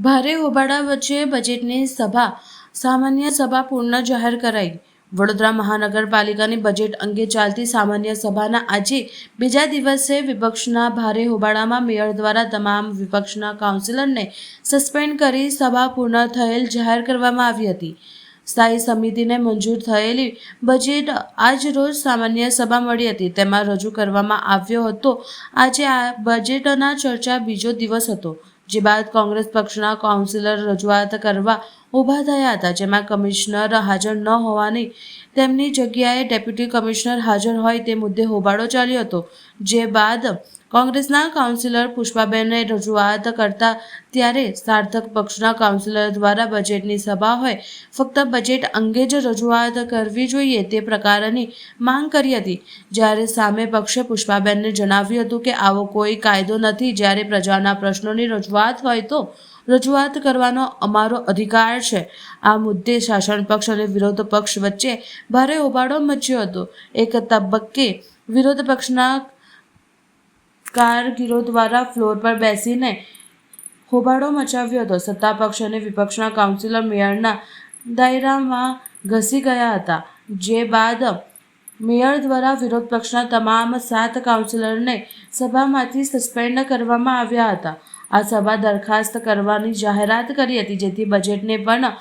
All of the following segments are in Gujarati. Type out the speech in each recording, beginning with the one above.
ભારે હોબાળા વચ્ચે બજેટની સામાન્ય સભા પૂર્ણ જાહેર કરાઈ. વડોદરા મહાનગરપાલિકાની બજેટ અંગે ચાલતી સામાન્ય સભાના આજે બીજા દિવસે વિપક્ષના ભારે હોબાળામાં મેયર દ્વારા તમામ વિપક્ષના કાઉન્સિલરને સસ્પેન્ડ કરી સભા પૂર્ણ થયેલ જાહેર કરવામાં આવી હતી. સ્થાયી સમિતિને મંજૂર થયેલી બજેટ આજ રોજ સામાન્ય સભા મળી હતી. તેમાં રજૂ કરવામાં આવ્યો હતો. આજે આ બજેટના ચર્ચા બીજો દિવસ હતો, જે બાદ કોંગ્રેસ પક્ષના કાઉન્સિલર રજૂઆત કરવા ઊભા થયા હતા, જેમાં કમિશનર હાજર ન હોવાની તેમની જગ્યાએ ડેપ્યુટી કમિશનર હાજર હોય તે મુદ્દે હોબાળો ચાલ્યો હતો. જે બાદ કોંગ્રેસના કાઉન્સિલર પુષ્પાબેને રજૂઆત કરતા ત્યારે સાર્થક પક્ષના કાઉન્સિલર દ્વારા બજેટની સભા હોય ફક્ત બજેટ અંગે જ રજૂઆત કરવી જોઈએ તે પ્રકારની માંગ કરી હતી. જ્યારે સામે પક્ષે પુષ્પાબેનને જણાવ્યું હતું કે આવો કોઈ કાયદો નથી. જ્યારે પ્રજાના પ્રશ્નોની રજૂઆત હોય તો રજૂઆત કરવાનો અમારો અધિકાર છે. આ મુદ્દે શાસન પક્ષ અને વિરોધ પક્ષ વચ્ચે ભારે હોબાળો મચ્યો હતો. એક તબક્કે વિરોધ પક્ષના કારકિરો દ્વારા ફ્લોર પર બેસીને હોબાળો મચાવ્યો હતો. સત્તા પક્ષ અને વિપક્ષના કાઉન્સિલર મેયરના દાયરામાં ઘસી ગયા હતા. જે બાદ મેયર દ્વારા વિરોધ પક્ષના તમામ 7 કાઉન્સિલરને સભામાંથી સસ્પેન્ડ કરવામાં આવ્યા હતા. આ સભા દરખાસ્ત કરવાની જાહેરાત કરી હતી, જેથી બજેટને પણ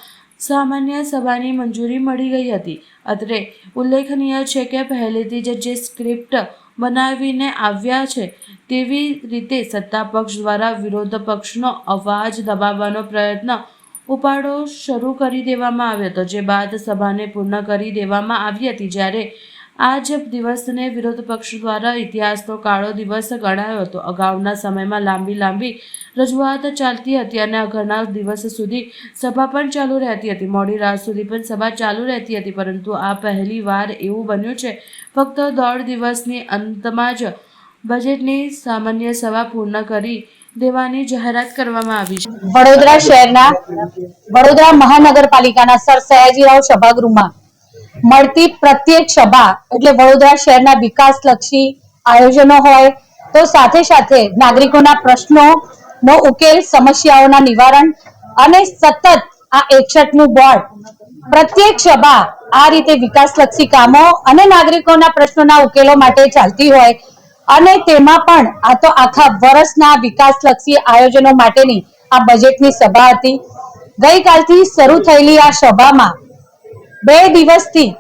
સામાન્ય સભાની મંજૂરી મળી ગઈ હતી. અત્રે ઉલ્લેખનીય છે કે પહેલેથી જ જે સ્ક્રિપ્ટ બનાવીને આવ્યા છે તેવી રીતે સત્તા પક્ષ દ્વારા વિરોધ પક્ષનો અવાજ દબાવવાનો પ્રયત્ન ઉપાડો શરૂ કરી દેવામાં આવ્યો હતો. જે બાદ સભાને પૂર્ણ કરી દેવામાં આવી હતી. જ્યારે આ જ દિવસને વિરોધ પક્ષ દ્વારા ઇતિહાસનો કાળો દિવસ ગણાયો હતો. અગાઉના સમયમાં લાંબી રજૂઆત ચાલતી હતી અને ઘણા દિવસ સુધી સભા પણ ચાલુ રહેતી હતી. મોડી રાત સુધી પણ સભા ચાલુ રહેતી હતી, પરંતુ આ પહેલી વાર એવું બન્યું છે ફક્ત 1.5 દિવસની અંતમાં જ બજેટની સામાન્ય સભા પૂર્ણ કરી દેવાની જાહેરાત કરવામાં આવી છે. વડોદરા શહેરના વડોદરા મહાનગરપાલિકાના સર સયાજીરાવ સભાગૃહમાં મળતી પ્રત્યેક સભા એટલે વડોદરા શહેરના વિકાસલક્ષી આયોજનો હોય તો સાથે નાગરિકોના પ્રશ્નોનો ઉકેલ, સમસ્યાઓના નિવારણ અને સતત આ 61નું બોર્ડ પ્રત્યેક સભા આ રીતે વિકાસલક્ષી કામો અને નાગરિકોના પ્રશ્નોના ઉકેલો માટે ચાલતી હોય અને તેમાં પણ આ તો આખા વર્ષના વિકાસલક્ષી આયોજનો માટેની આ બજેટની સભા હતી. ગઈકાલથી શરૂ થયેલી આ સભામાં 2 દિવસથી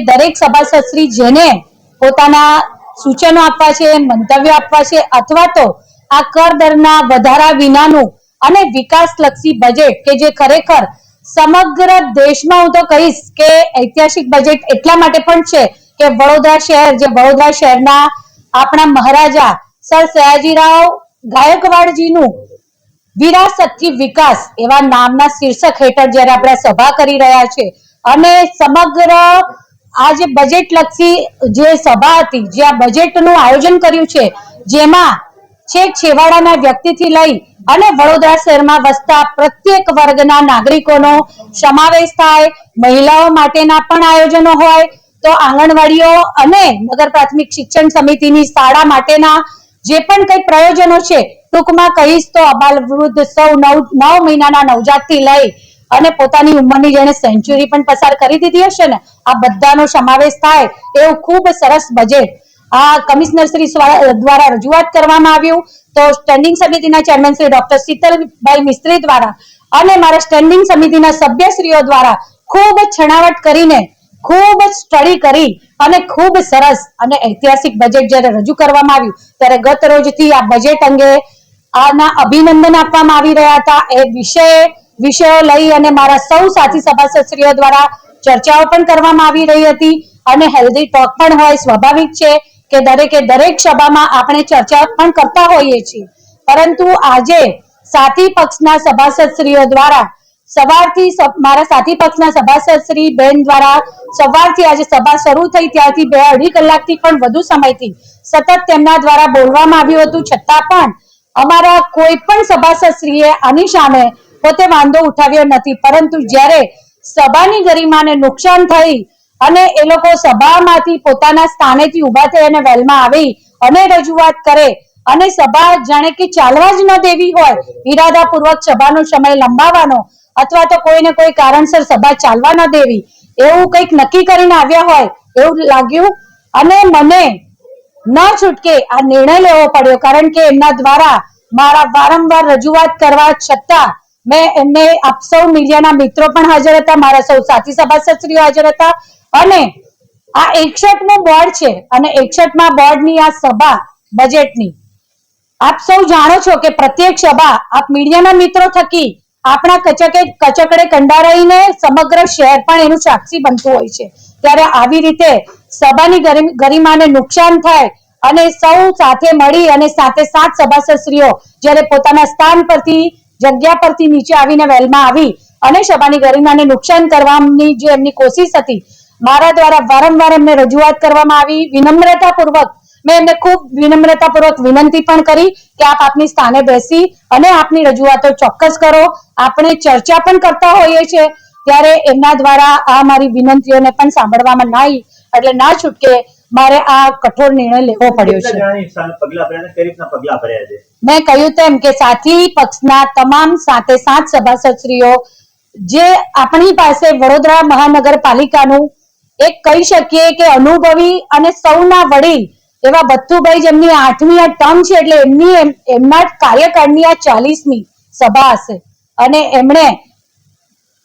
દરેક સભાસદશ્રી જેને પોતાના સૂચનો આપવા છે, મંતવ્યો આપવા છે અથવા તો આ કર દરના વધારા વિનાનું અને વિકાસલક્ષી બજેટ કે જે ખરેખર સમગ્ર દેશમાં હું તો કહીશ કે ઐતિહાસિક બજેટ એટલા માટે પણ છે કે વડોદરા શહેરના આપણા મહારાજા સર સયાજીરાવ ગાયકવાડજીનું વિરાસતથી વિકાસ એવા નામના શીર્ષક હેઠળ જ્યારે આપણે સભા કરી રહ્યા છે અને સમગ્ર આ જે બજેટ લક્ષી જે સભા હતી, જે આ બજેટનું આયોજન કર્યું છે, જેમાં છેવાડાના વ્યક્તિથી લઈ અને વડોદરા શહેરમાં વસતા પ્રત્યેક વર્ગના નાગરિકોનો સમાવેશ થાય. મહિલાઓ માટેના પણ આયોજનો હોય તો આંગણવાડીઓ અને નગર પ્રાથમિક શિક્ષણ સમિતિની શાળા માટેના જે પણ કંઈ પ્રયોજનો છે, ટૂંકમાં કહીશ તો અબાલ વૃદ્ધ સૌ 9 મહિનાના નવજાતથી લઈ અને પોતાની ઉંમરની જેણે સેન્ચુરી પણ પસાર કરી દીધી હશે ને, આ બધાનો સમાવેશ થાય એવું ખૂબ સરસ બજેટ આ કમિશનર શ્રી દ્વારા રજૂઆત કરવામાં આવ્યું. તો સ્ટેન્ડિંગ સમિતિના ચેરમેન શ્રી ડોક્ટર શીતલભાઈ મિસ્ત્રી દ્વારા અને મારા સ્ટેન્ડિંગ સમિતિના સભ્યશ્રીઓ દ્વારા ખૂબ છણાવટ કરીને ખૂબ સ્ટડી કરી અને ખૂબ સરસ અને ઐતિહાસિક બજેટ જ્યારે રજૂ કરવામાં આવ્યું ત્યારે ગત રોજથી આ બજેટ અંગે આના અભિનંદન આપવામાં આવી રહ્યા હતા. એ વિષયો લઈ અને મારા સૌ સાથી સભાસદશ્રીઓ દ્વારા ચર્ચાઓ પણ કરવામાં આવી રહી હતી અને હેલ્ધી ટોક પણ હોય. સ્વાભાવિક છે કે દરેક સભામાં આપણે ચર્ચા પણ કરતા હોઈએ છીએ, પરંતુ આજે સાથી પક્ષના સભાસદશ્રીઓ દ્વારા સવારથી મારા સાથી પક્ષના સભાસદશ્રી બેન દ્વારા સવારથી આજે સભા શરૂ થઈ ત્યારથી 2-2.5 કલાકથી પણ વધુ સમયથી સતત તેમના દ્વારા બોલવામાં આવ્યું હતું. છતાં પણ અમારા કોઈ પણ સભાસદશ્રીએ આની સામે પોતે વાંધો ઉઠાવ્યો નથી, પરંતુ જ્યારે સભાની ગરિમાને નુકસાન થઈ અને એ લોકો સભામાંથી પોતાના સ્થાનેથી ઊભા થઈ અને વેલમાં આવી અને રજૂઆત કરે અને સભા જાણે કે ચાલવા જ ન દેવી હોય, ઈરાદાપૂર્વક સભાનો સમય લંબાવવાનો અથવા તો કોઈને કોઈ કારણસર સભા ચાલવા ન દેવી એવું કંઈક નક્કી કરીને આવ્યા હોય એવું લાગ્યું. અને મને ન છૂટકે આ નિર્ણય લેવો પડ્યો, કારણ કે એમના દ્વારા મારા વારંવાર રજૂઆત કરવા છતાં મેં એમને આપ સૌ મીડિયાના મિત્રો પણ હાજર હતા, મારા સૌ સાથી સભાસદશ્રીઓ હાજર હતા, અને આ 61મું બોર્ડ છે અને 61મા બોર્ડની આ સભા બજેટની આપ સૌ જાણો છો કે પ્રત્યેક સભા આપ મીડિયાના મિત્રો થકી આપણા કચકડે કંડારાઈને સમગ્ર શહેર પણ એનું સાક્ષી બનતું હોય છે. ત્યારે આવી રીતે સભાની ગરિમાને નુકસાન થાય અને સૌ સાથે મળી અને સાથે સાત સભાસદશ્રીઓ જ્યારે પોતાના સ્થાન પરથી જગ્યા પરથી નીચે આવીને વેલમાં આવી અને સભાની ગરિમાને નુકસાન કરવાની જે એમની કોશિશ હતી, મારા દ્વારા વારંવાર એમને રજૂઆત કરવામાં આવી. વિનમ્રતાપૂર્વક મેં એમને ખૂબ વિનમ્રતાપૂર્વક વિનંતી પણ કરી કે આપ આપની સ્થાને બેસી અને આપની રજૂઆતો ચોક્કસ કરો. આપણે ચર્ચા પણ કરતા હોઈએ છીએ, ત્યારે એમના દ્વારા આ મારી વિનંતીઓને પણ સાંભળવામાં ના આવી, એટલે ના છૂટકે મારે આ કઠોર નિર્ણય લેવો પડ્યો છે. મેં કહ્યું તેમ કે સાથી પક્ષના તમામ સાતે સાત સભાસદશ્રીઓ જે આપણી પાસે વડોદરા મહાનગરપાલિકાનું એક કહી શકીએ કે અનુભવી અને સૌના વડીલ એવા ભથ્થુભાઈ, જેમની 8મી આ ટર્મ છે, એટલે એમના કાર્યકાળની આ 40મી સભા હશે અને એમણે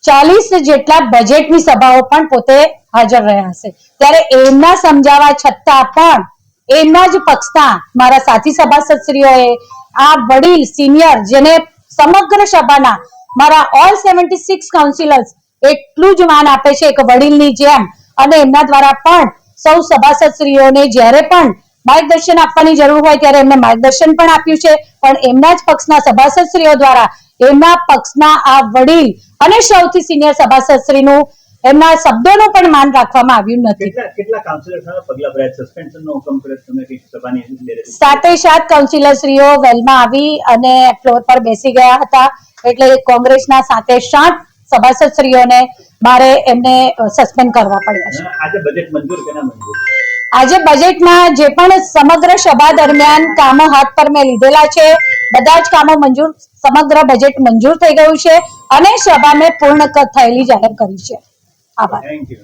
40 જેટલા બજેટની સભાઓ પણ પોતે હાજર રહ્યા હશે. ત્યારે એમના સમજાવવા છતાં પણ એમના જ પક્ષના મારા સાથી સભાસદશ્રીઓએ આ વડીલ સિનિયર, જેને સમગ્ર સભાના મારા ઓલ 76 કાઉન્સિલર્સ એટલું જ માન આપે છે એક વડીલની જેમ, અને એમના દ્વારા પણ સૌ સભાસદશ્રીઓને જ્યારે પણ માર્ગદર્શન આપવાની જરૂર હોય ત્યારે એમને માર્ગદર્શન પણ આપ્યું છે. પણ એમના જ પક્ષના સભાસદશ્રીઓ દ્વારા એમના પક્ષના આ વડીલ અને સૌથી સિનિયર સભાસદશ્રીનું એમના શબ્દોનું પણ માન રાખવામાં આવ્યું નથી. કેટલા કાઉન્સિલર્સના પગલા ભર્યા? સસ્પેન્શનનો હુકમ કર્યો તમે કે સભાની સાતે સાત કાઉન્સિલરશ્રીઓ વેલમાં આવી અને ફ્લોર પર બેસી ગયા હતા, એટલે કોંગ્રેસના 7 સભાસદશ્રીઓને મારે એમને સસ્પેન્ડ કરવા પડ્યા છે. આજે બજેટ મંજૂર કે ના મંજૂર? આજે બજેટમાં જે પણ સમગ્ર સભા દરમિયાન કામો હાથ પર મેં લીધેલા છે, બધા જ કામો મંજૂર, સમગ્ર બજેટ મંજૂર થઈ ગયું છે અને સભા મેં પૂર્ણ થયેલી જાહેર કરી છે. આભાર. Thank you.